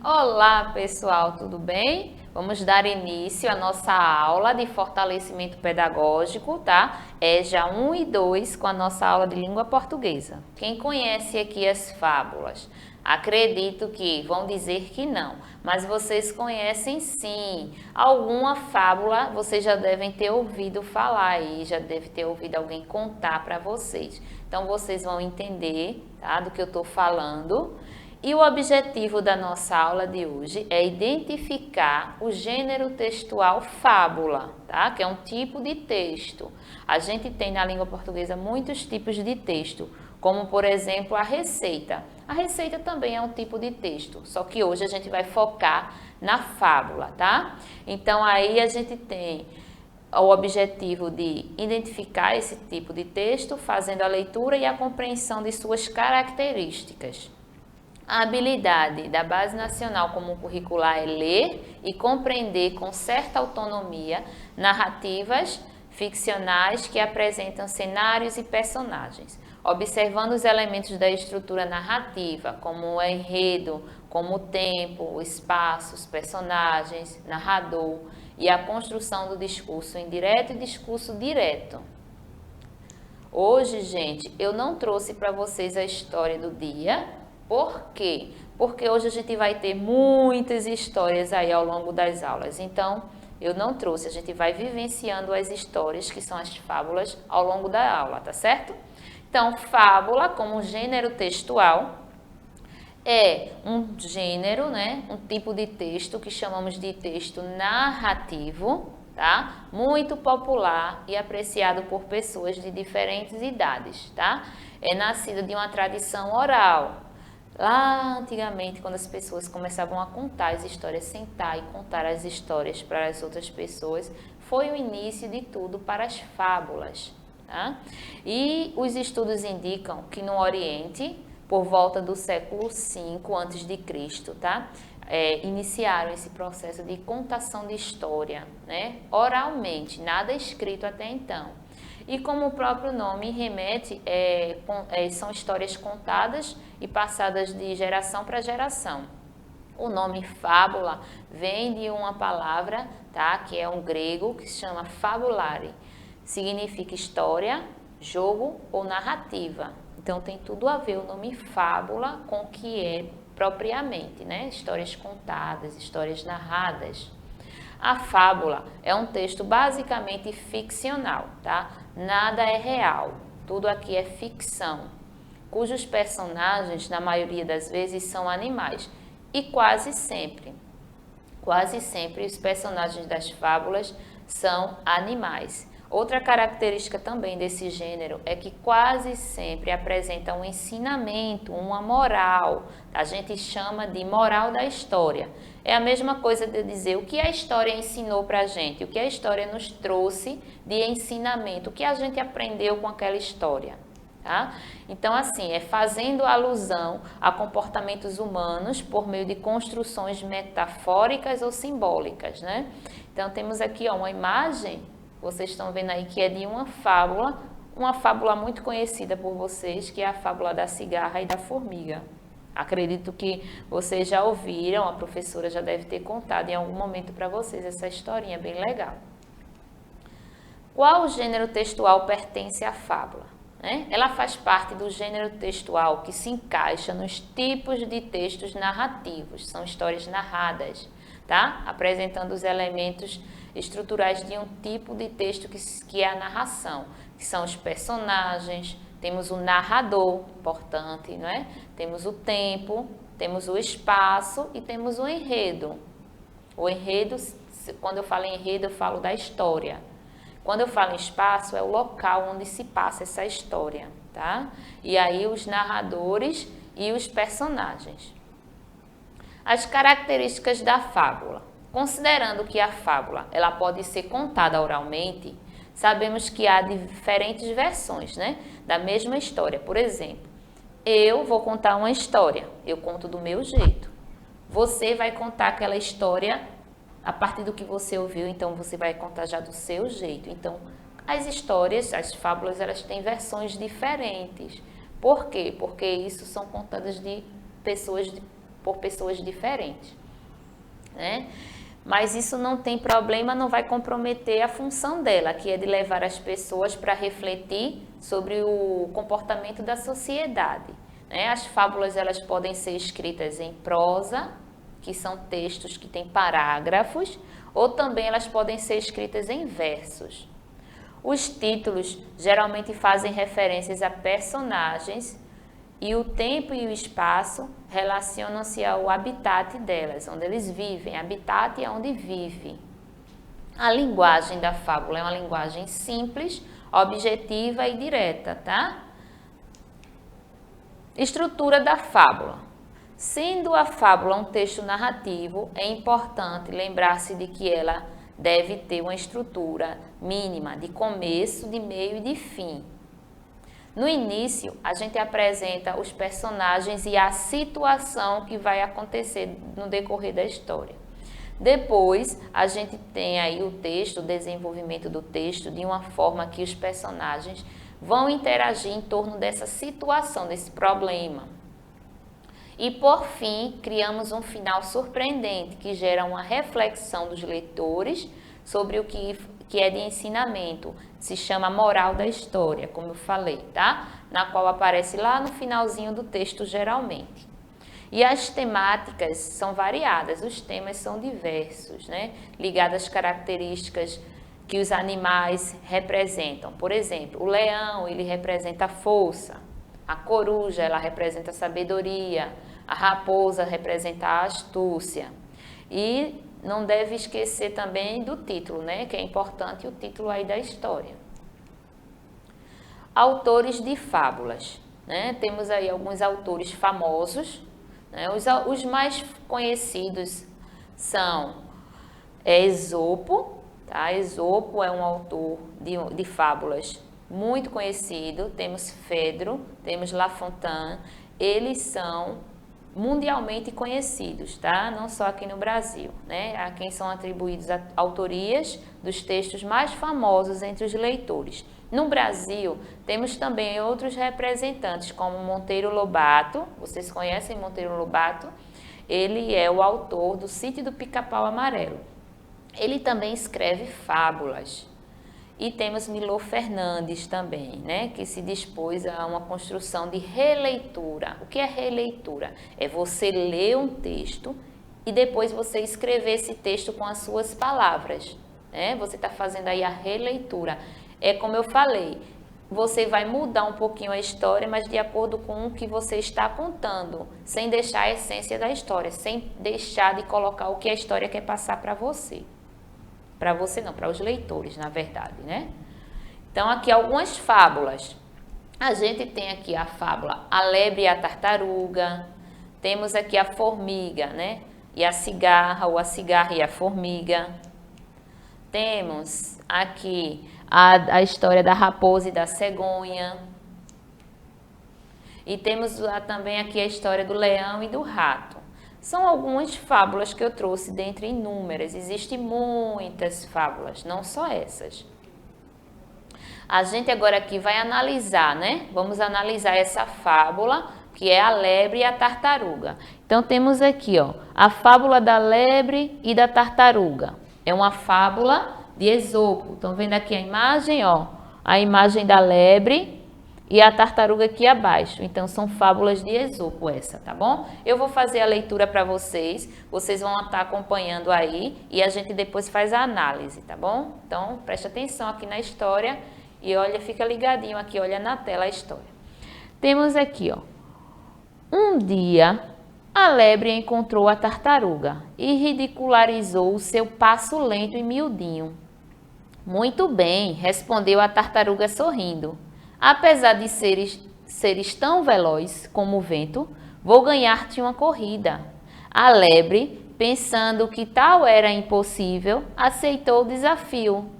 Olá, pessoal, tudo bem? Vamos dar início à nossa aula de fortalecimento pedagógico, tá? EJA 1 e 2 com a nossa aula de língua portuguesa. Quem conhece aqui as fábulas? Acredito que vão dizer que não, mas vocês conhecem sim. Alguma fábula vocês já devem ter ouvido falar aí, já deve ter ouvido alguém contar para vocês. Então vocês vão entender, tá, do que eu estou falando. E o objetivo da nossa aula de hoje é identificar o gênero textual fábula, tá? Que é um tipo de texto. A gente tem na língua portuguesa muitos tipos de texto, como por exemplo a receita. A receita também é um tipo de texto, só que hoje a gente vai focar na fábula, tá? Então aí a gente tem o objetivo de identificar esse tipo de texto, fazendo a leitura e a compreensão de suas características. A habilidade da Base Nacional Comum Curricular é ler e compreender com certa autonomia narrativas ficcionais que apresentam cenários e personagens, observando os elementos da estrutura narrativa, como o enredo, como o tempo, o espaço, os personagens, narrador e a construção do discurso indireto e discurso direto. Hoje, gente, eu não trouxe para vocês a história do dia. Por quê? Porque hoje a gente vai ter muitas histórias aí ao longo das aulas. Então, eu não trouxe, a gente vai vivenciando as histórias, que são as fábulas, ao longo da aula, tá certo? Então, fábula, como gênero textual, é um gênero, né? Um tipo de texto que chamamos de texto narrativo, tá? Muito popular e apreciado por pessoas de diferentes idades, tá? É nascida de uma tradição oral. Lá antigamente, quando as pessoas começavam a contar as histórias, sentar e contar as histórias para as outras pessoas, foi o início de tudo para as fábulas. Tá? E os estudos indicam que no Oriente, por volta do século V a.C., tá? Iniciaram esse processo de contação de história, né? Oralmente, nada escrito até então. E como o próprio nome remete, são histórias contadas e passadas de geração para geração. O nome fábula vem de uma palavra, tá, que é um grego, que se chama fabulare. Significa história, jogo ou narrativa. Então tem tudo a ver o nome fábula com o que é propriamente, né? Histórias contadas, histórias narradas. A fábula é um texto basicamente ficcional, tá? Nada é real, tudo aqui é ficção, cujos personagens, na maioria das vezes, são animais. E quase sempre os personagens das fábulas são animais. Outra característica também desse gênero é que quase sempre apresenta um ensinamento, uma moral. A gente chama de moral da história. É a mesma coisa de dizer o que a história ensinou para a gente, o que a história nos trouxe de ensinamento, o que a gente aprendeu com aquela história. Tá? Então, assim, é fazendo alusão a comportamentos humanos por meio de construções metafóricas ou simbólicas, né? Então, temos aqui uma imagem, vocês estão vendo aí que é de uma fábula muito conhecida por vocês, que é a fábula da cigarra e da formiga. Acredito que vocês já ouviram, a professora já deve ter contado em algum momento para vocês essa historinha bem legal. Qual gênero textual pertence à fábula? Ela faz parte do gênero textual que se encaixa nos tipos de textos narrativos, são histórias narradas, tá? Apresentando os elementos estruturais de um tipo de texto que é a narração, que são os personagens, temos o narrador, importante, não é? Temos o tempo, temos o espaço e temos o enredo. O enredo, quando eu falo em enredo, eu falo da história. Quando eu falo em espaço, é o local onde se passa essa história, tá? E aí os narradores e os personagens. As características da fábula. Considerando que a fábula ela pode ser contada oralmente, sabemos que há diferentes versões, né, da mesma história. Por exemplo, eu vou contar uma história, eu conto do meu jeito. Você vai contar aquela história a partir do que você ouviu, então você vai contar já do seu jeito. Então, as histórias, as fábulas, elas têm versões diferentes. Por quê? Porque isso são contadas de pessoas por pessoas diferentes, né? Mas isso não tem problema, não vai comprometer a função dela, que é de levar as pessoas para refletir sobre o comportamento da sociedade, né? As fábulas elas podem ser escritas em prosa, que são textos que têm parágrafos, ou também elas podem ser escritas em versos. Os títulos geralmente fazem referências a personagens e o tempo e o espaço relacionam-se ao habitat delas, onde eles vivem. Habitat é onde vive. A linguagem da fábula é uma linguagem simples, objetiva e direta, tá? Estrutura da fábula. Sendo a fábula um texto narrativo, é importante lembrar-se de que ela deve ter uma estrutura mínima de começo, de meio e de fim. No início, a gente apresenta os personagens e a situação que vai acontecer no decorrer da história. Depois, a gente tem aí o texto, o desenvolvimento do texto, de uma forma que os personagens vão interagir em torno dessa situação, desse problema. E, por fim, criamos um final surpreendente, que gera uma reflexão dos leitores sobre o que é de ensinamento. Se chama moral da história, como eu falei, tá? Na qual aparece lá no finalzinho do texto, geralmente. E as temáticas são variadas, os temas são diversos, né? Ligados às características que os animais representam. Por exemplo, o leão, ele representa a força. A coruja, ela representa a sabedoria. A raposa representa a astúcia. E não deve esquecer também do título, né? Que é importante o título aí da história. Autores de fábulas, né? Temos aí alguns autores famosos, né? Os mais conhecidos são Esopo, tá? Esopo é um autor de fábulas muito conhecido. Temos Fedro, temos La Fontaine, eles são mundialmente conhecidos, tá? Não só aqui no Brasil, né? A quem são atribuídas autorias dos textos mais famosos entre os leitores. No Brasil, temos também outros representantes, como Monteiro Lobato. Vocês conhecem Monteiro Lobato? Ele é o autor do Sítio do Pica-Pau Amarelo. Ele também escreve fábulas. E temos Milor Fernandes também, né, que se dispôs a uma construção de releitura. O que é releitura? É você ler um texto e depois você escrever esse texto com as suas palavras, né? Você está fazendo aí a releitura. É como eu falei, você vai mudar um pouquinho a história, mas de acordo com o que você está contando, sem deixar a essência da história, sem deixar de colocar o que a história quer passar para você. Para você não, para os leitores, na verdade, né? Então, aqui algumas fábulas. A gente tem aqui a fábula A Lebre e a Tartaruga. Temos aqui a Formiga, né? E a Cigarra, ou a Cigarra e a Formiga. Temos aqui a história da Raposa e da Cegonha. E temos também aqui a história do Leão e do Rato. São algumas fábulas que eu trouxe dentre inúmeras. Existem muitas fábulas, não só essas. A gente agora aqui vai analisar, né? Vamos analisar essa fábula, que é a lebre e a tartaruga. Então, temos aqui, ó, a fábula da lebre e da tartaruga. É uma fábula de Esopo. Estão vendo aqui a imagem, ó? A imagem da lebre e a tartaruga aqui abaixo. Então, são fábulas de Esopo essa, tá bom? Eu vou fazer a leitura para vocês vão estar acompanhando aí e a gente depois faz a análise, tá bom? Então, preste atenção aqui na história e olha, fica ligadinho aqui, olha na tela a história. Temos aqui, ó. Um dia, a lebre encontrou a tartaruga e ridicularizou o seu passo lento e miudinho. Muito bem, respondeu a tartaruga sorrindo. Apesar de seres tão veloz como o vento, vou ganhar-te uma corrida. A lebre, pensando que tal era impossível, aceitou o desafio.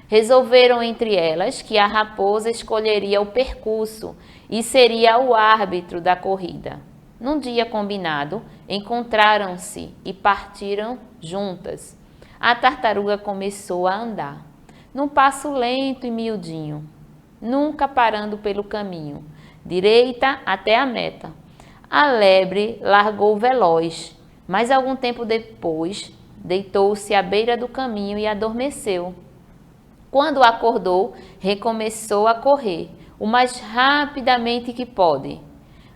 Resolveram entre elas que a raposa escolheria o percurso e seria o árbitro da corrida. Num dia combinado, encontraram-se e partiram juntas. A tartaruga começou a andar, num passo lento e miudinho, nunca parando pelo caminho, direita até a meta. A lebre largou veloz, mas algum tempo depois deitou-se à beira do caminho e adormeceu. Quando acordou, recomeçou a correr, o mais rapidamente que pôde.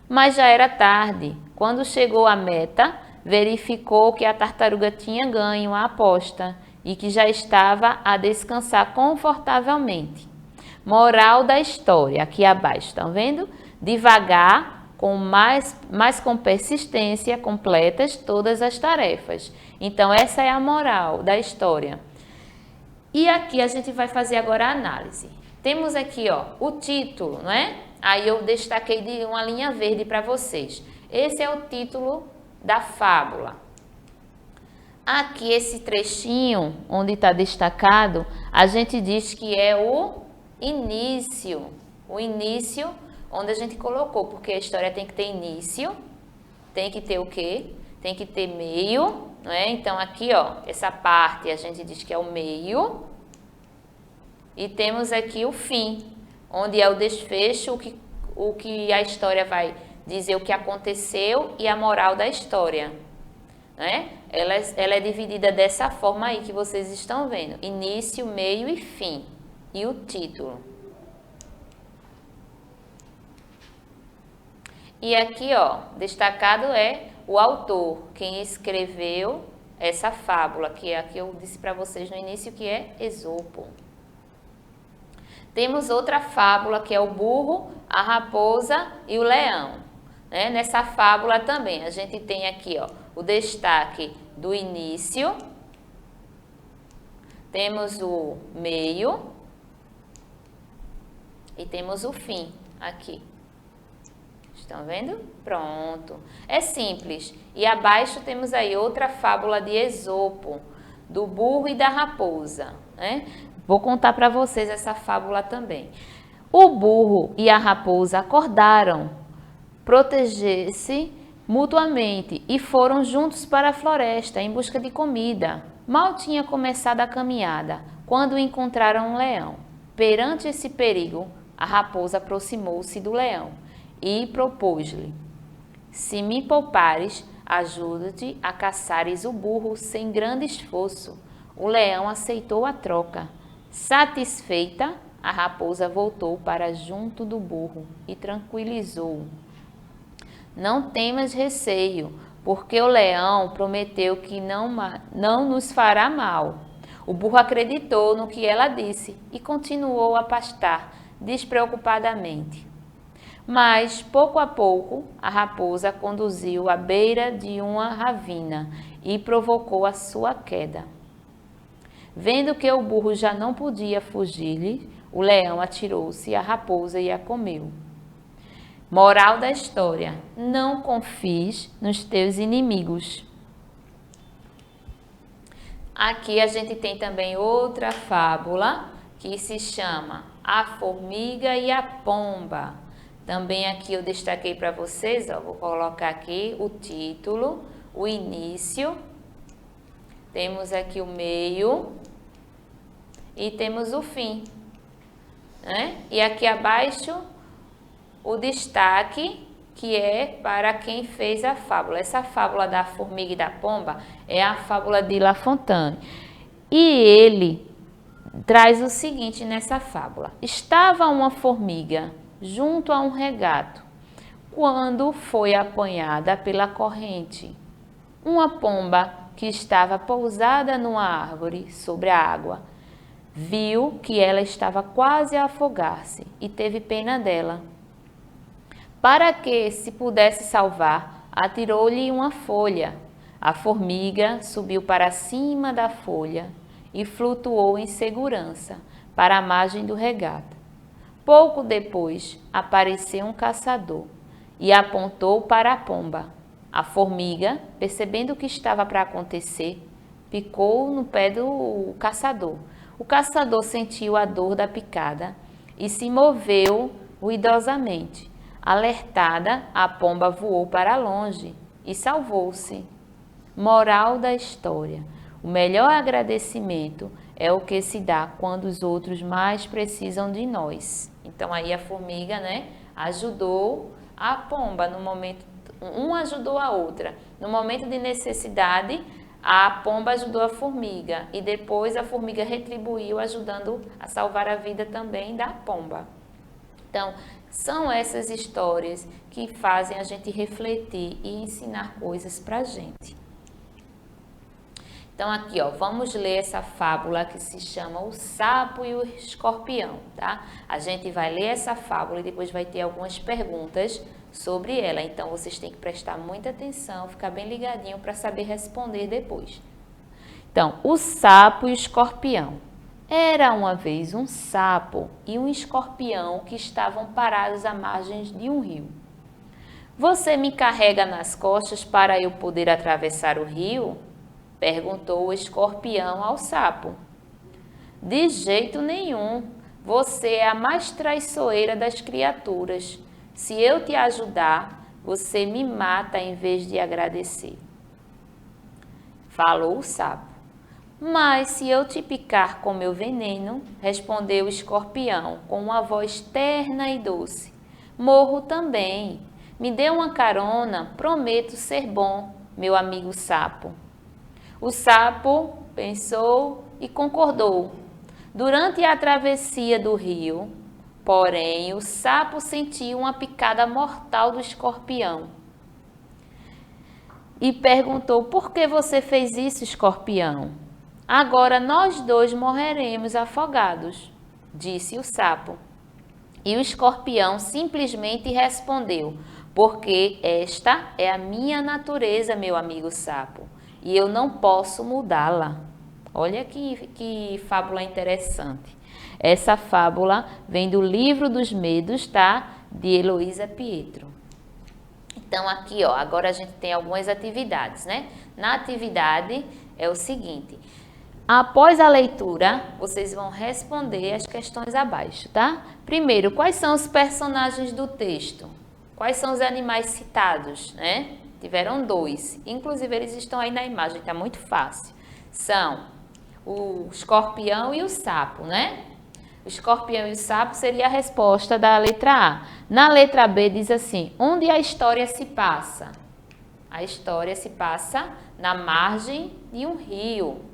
Mas já era tarde. Quando chegou à meta, verificou que a tartaruga tinha ganho a aposta e que já estava a descansar confortavelmente. Moral da história, aqui abaixo, estão vendo? Devagar, mas com persistência, completas todas as tarefas. Então, essa é a moral da história. E aqui a gente vai fazer agora a análise. Temos aqui, ó, o título, não é? Aí eu destaquei de uma linha verde para vocês. Esse é o título da fábula. Aqui esse trechinho, onde está destacado, a gente diz que é o início. O início onde a gente colocou, porque a história tem que ter início, tem que ter o quê? Tem que ter meio, não é? Então aqui, ó, essa parte a gente diz que é o meio. E temos aqui o fim, onde é o desfecho, o que a história vai dizer o que aconteceu e a moral da história, né? Ela é dividida dessa forma aí que vocês estão vendo, início, meio e fim, e o título. E aqui, ó, destacado é o autor, quem escreveu essa fábula, que é a que eu disse para vocês no início, que é Esopo. Temos outra fábula que é o burro, a raposa e o leão. Né? Nessa fábula também a gente tem aqui, ó, o destaque do início, temos o meio e temos o fim aqui. Estão vendo? Pronto. É simples. E abaixo temos aí outra fábula de Esopo, do burro e da raposa, né? Vou contar para vocês essa fábula também. O burro e a raposa acordaram proteger-se mutuamente e foram juntos para a floresta em busca de comida. Mal tinha começado a caminhada quando encontraram um leão. Perante esse perigo, a raposa aproximou-se do leão e propôs-lhe: se me poupares, ajudo-te a caçares o burro sem grande esforço. O leão aceitou a troca. Satisfeita, a raposa voltou para junto do burro e tranquilizou-o. Não temas receio, porque o leão prometeu que não nos fará mal. O burro acreditou no que ela disse e continuou a pastar despreocupadamente. Mas, pouco a pouco, a raposa conduziu à beira de uma ravina e provocou a sua queda. Vendo que o burro já não podia fugir-lhe, o leão atirou-se à raposa e a comeu. Moral da história: não confies nos teus inimigos. Aqui a gente tem também outra fábula que se chama A Formiga e a Pomba. Também aqui eu destaquei para vocês, ó, vou colocar aqui o título, o início, temos aqui o meio e temos o fim, né? E aqui abaixo o destaque, que é para quem fez a fábula. Essa fábula da formiga e da pomba é a fábula de La Fontaine. E ele traz o seguinte nessa fábula: estava uma formiga junto a um regato, quando foi apanhada pela corrente. Uma pomba que estava pousada numa árvore sobre a água viu que ela estava quase a afogar-se e teve pena dela. Para que se pudesse salvar, atirou-lhe uma folha. A formiga subiu para cima da folha e flutuou em segurança para a margem do regato. Pouco depois, apareceu um caçador e apontou para a pomba. A formiga, percebendo o que estava para acontecer, picou no pé do caçador. O caçador sentiu a dor da picada e se moveu ruidosamente. Alertada, a pomba voou para longe e salvou-se. Moral da história: o melhor agradecimento é o que se dá quando os outros mais precisam de nós. Então aí a formiga, né, ajudou a pomba no momento uma ajudou a outra. No momento de necessidade, a pomba ajudou a formiga e depois a formiga retribuiu ajudando a salvar a vida também da pomba. Então, são essas histórias que fazem a gente refletir e ensinar coisas para a gente. Então, aqui, ó, vamos ler essa fábula que se chama O Sapo e o Escorpião, tá? A gente vai ler essa fábula e depois vai ter algumas perguntas sobre ela. Então, vocês têm que prestar muita atenção, ficar bem ligadinho para saber responder depois. Então, o sapo e o escorpião. Era uma vez um sapo e um escorpião que estavam parados à margem de um rio. Você me carrega nas costas para eu poder atravessar o rio? Perguntou o escorpião ao sapo. De jeito nenhum, você é a mais traiçoeira das criaturas. Se eu te ajudar, você me mata em vez de agradecer. Falou o sapo. Mas se eu te picar com meu veneno, respondeu o escorpião com uma voz terna e doce, morro também. Me dê uma carona, prometo ser bom, meu amigo sapo. O sapo pensou e concordou. Durante a travessia do rio, porém, o sapo sentiu uma picada mortal do escorpião. E perguntou, por que você fez isso, escorpião? Agora nós dois morreremos afogados, disse o sapo. E o escorpião simplesmente respondeu, porque esta é a minha natureza, meu amigo sapo, e eu não posso mudá-la. Olha que fábula interessante. Essa fábula vem do Livro dos Medos, tá? De Heloísa Pietro. Então, aqui, ó, agora a gente tem algumas atividades, né? Na atividade é o seguinte: após a leitura, vocês vão responder as questões abaixo, tá? Primeiro, quais são os personagens do texto? Quais são os animais citados, né? Tiveram 2. Inclusive, eles estão aí na imagem, tá muito fácil. São o escorpião e o sapo, né? O escorpião e o sapo seria a resposta da letra A. Na letra B diz assim, onde a história se passa? A história se passa na margem de um rio.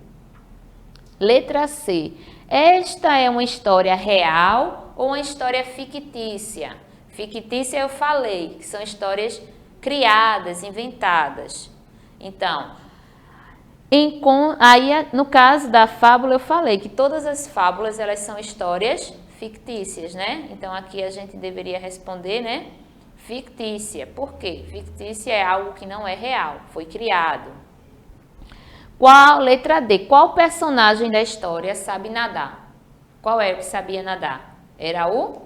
Letra C. Esta é uma história real ou uma história fictícia? Fictícia eu falei, que são histórias criadas, inventadas. Então, aí no caso da fábula eu falei que todas as fábulas elas são histórias fictícias, né? Então aqui a gente deveria responder, né? Fictícia. Por quê? Fictícia é algo que não é real, foi criado. Letra D. Qual personagem da história sabe nadar? Qual era o que sabia nadar? Era o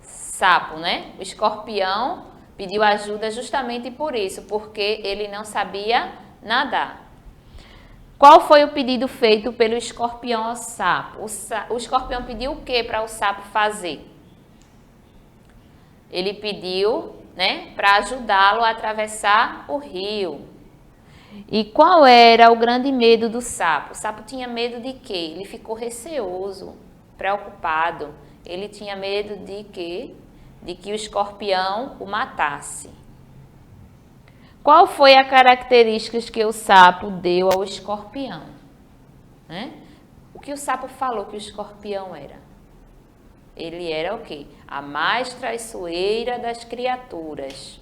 sapo, né? O escorpião pediu ajuda justamente por isso, porque ele não sabia nadar. Qual foi o pedido feito pelo escorpião ao sapo? O escorpião pediu o que para o sapo fazer? Ele pediu, né, para ajudá-lo a atravessar o rio. E qual era o grande medo do sapo? O sapo tinha medo de quê? Ele ficou receoso, preocupado. Ele tinha medo de quê? De que o escorpião o matasse. Qual foi a característica que o sapo deu ao escorpião? Né? O que o sapo falou que o escorpião era? Ele era o quê? A mais traiçoeira das criaturas.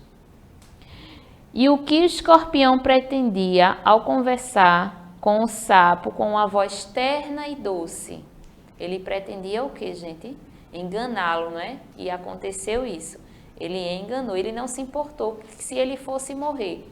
E o que o escorpião pretendia ao conversar com o sapo com uma voz terna e doce? Ele pretendia o quê, gente? Enganá-lo, né? E aconteceu isso. Ele enganou, ele não se importou se ele fosse morrer.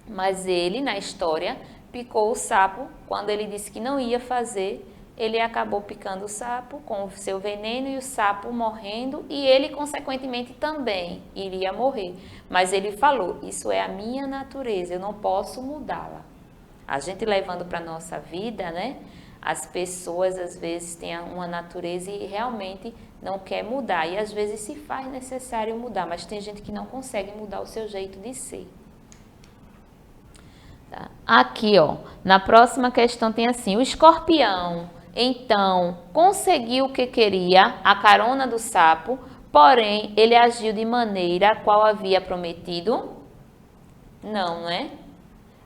Mas ele, na história, picou o sapo. Quando ele disse que não ia fazer, ele acabou picando o sapo com o seu veneno e o sapo morrendo. E ele, consequentemente, também iria morrer. Mas ele falou, isso é a minha natureza, eu não posso mudá-la. A gente levando para a nossa vida, né? As pessoas, às vezes, têm uma natureza e realmente não quer mudar. E, às vezes, se faz necessário mudar. Mas tem gente que não consegue mudar o seu jeito de ser. Tá? Aqui, ó, na próxima questão tem assim. O escorpião, então, conseguiu o que queria, a carona do sapo. Porém, ele agiu de maneira a qual havia prometido. Não, né?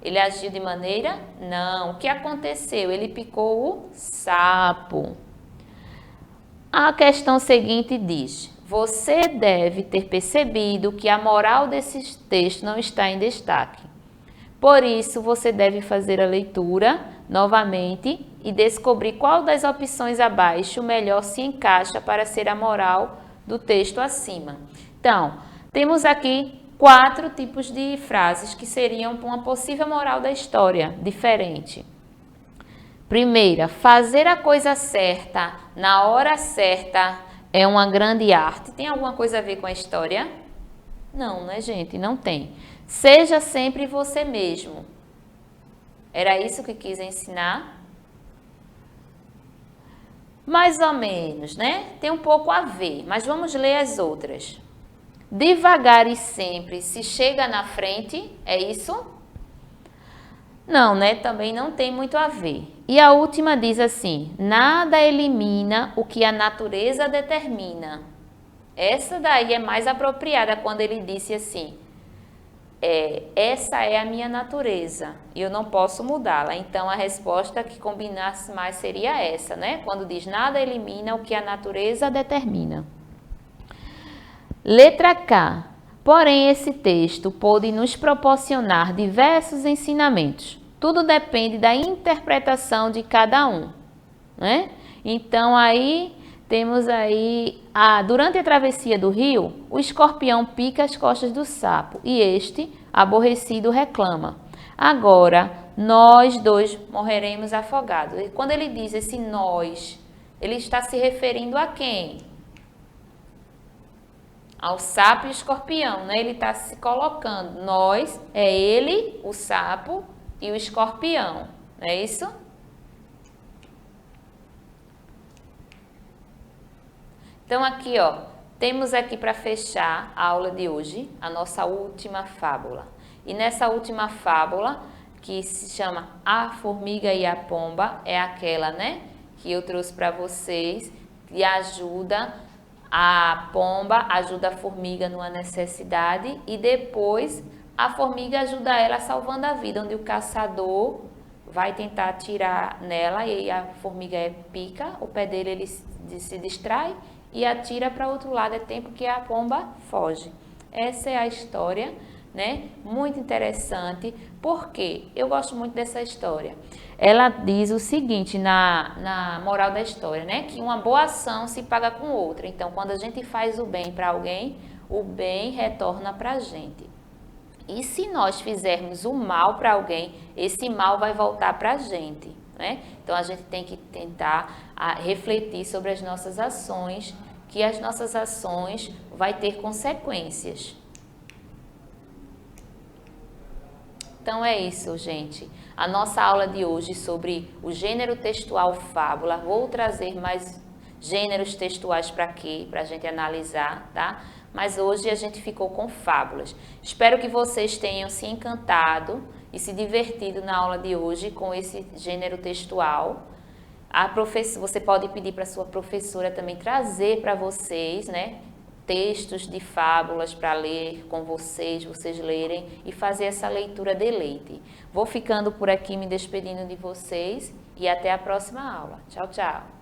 Ele agiu de maneira? Não. O que aconteceu? Ele picou o sapo. A questão seguinte diz: você deve ter percebido que a moral desse texto não está em destaque. Por isso, você deve fazer a leitura novamente e descobrir qual das opções abaixo melhor se encaixa para ser a moral do texto acima. Então, temos aqui 4 tipos de frases que seriam uma possível moral da história, diferente. Primeira, fazer a coisa certa na hora certa é uma grande arte. Tem alguma coisa a ver com a história? Não, né, gente? Não tem. Seja sempre você mesmo. Era isso que quis ensinar? Mais ou menos, né? Tem um pouco a ver, mas vamos ler as outras. Devagar e sempre se chega na frente, é isso? Não, né? Também não tem muito a ver. E a última diz assim: nada elimina o que a natureza determina. Essa daí é mais apropriada quando ele disse assim: essa é a minha natureza e eu não posso mudá-la. Então a resposta que combinasse mais seria essa, né? Quando diz nada elimina o que a natureza determina. Letra K. Porém, esse texto pode nos proporcionar diversos ensinamentos. Tudo depende da interpretação de cada um, né? Então, aí temos aí, durante a travessia do rio, o escorpião pica as costas do sapo e este, aborrecido, reclama: agora, nós dois morreremos afogados. E quando ele diz esse nós, ele está se referindo a quem? Ao sapo e escorpião, né? Ele está se colocando. Nós, é ele, o sapo e o escorpião, não é isso? Então aqui, ó, temos aqui para fechar a aula de hoje, a nossa última fábula. E nessa última fábula, que se chama A Formiga e a Pomba, é aquela, né, que eu trouxe para vocês, que ajuda a pomba, ajuda a formiga numa necessidade e depois a formiga ajuda ela salvando a vida, onde o caçador vai tentar atirar nela e a formiga pica, o pé dele ele se distrai e atira para outro lado, é tempo que a pomba foge. Essa é a história, né? Muito interessante, porque eu gosto muito dessa história. Ela diz o seguinte na moral da história, né? Que uma boa ação se paga com outra. Então, quando a gente faz o bem para alguém, o bem retorna para a gente. E se nós fizermos o mal para alguém, esse mal vai voltar para a gente, né? Então, a gente tem que tentar refletir sobre as nossas ações, que as nossas ações vai ter consequências. Então é isso, gente. A nossa aula de hoje sobre o gênero textual fábula. Vou trazer mais gêneros textuais para aqui, para a gente analisar, tá? Mas hoje a gente ficou com fábulas. Espero que vocês tenham se encantado e se divertido na aula de hoje com esse gênero textual. Você pode pedir para a sua professora também trazer para vocês, né, textos de fábulas para ler com vocês lerem e fazer essa leitura deleite. Vou ficando por aqui, me despedindo de vocês e até a próxima aula. Tchau, tchau!